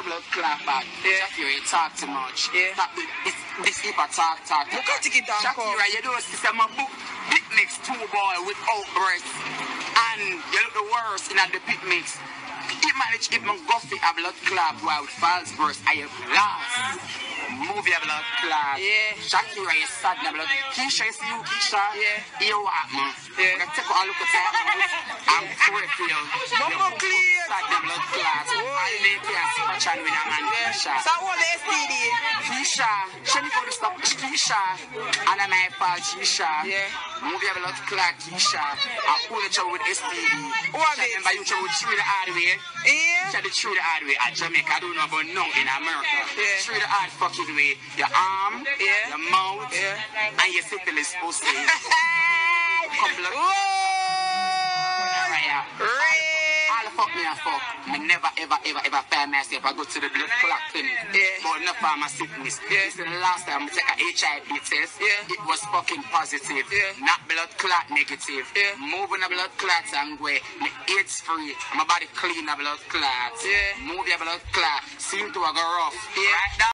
blood clot back. Shakira, you talk too much. This if I talk. Look at it down. Shakira, you don't see my book. Pit mix 2 boy without breath. And you look the worst in the pit mix. He managed to get Guffy a blood clot while with false burst. I have lost. Move your blood clot. Shakira, you sad na blood. Keisha, you see you, Keisha? You what, man? You take a look at your house. I'm free for you. Mumbo clear. Sad na blood clot. I'll leave you and scratch on with a man, Keisha. So what the STD? Keisha, she need to stop Keisha. And I'm my fault, Keisha. Move your blood clot, Keisha. I'll pull the trouble with STD. What is it? Remember you trouble through the hard way. She the through the hard way at Jamaica. I don't know about now in America. Through the hard fucking way. Your arm, your mouth, and your syphilis pussy. Couple of all fuck me and fuck. I never ever find myself. I go to the blood clot clinic. But not for my sickness. This is the last time I take a HIV test. It was fucking positive. Not blood clot negative. Moving the blood clots and way. AIDS free. My body clean the blood clots. Move your blood clot. Seem to go rough. Right now.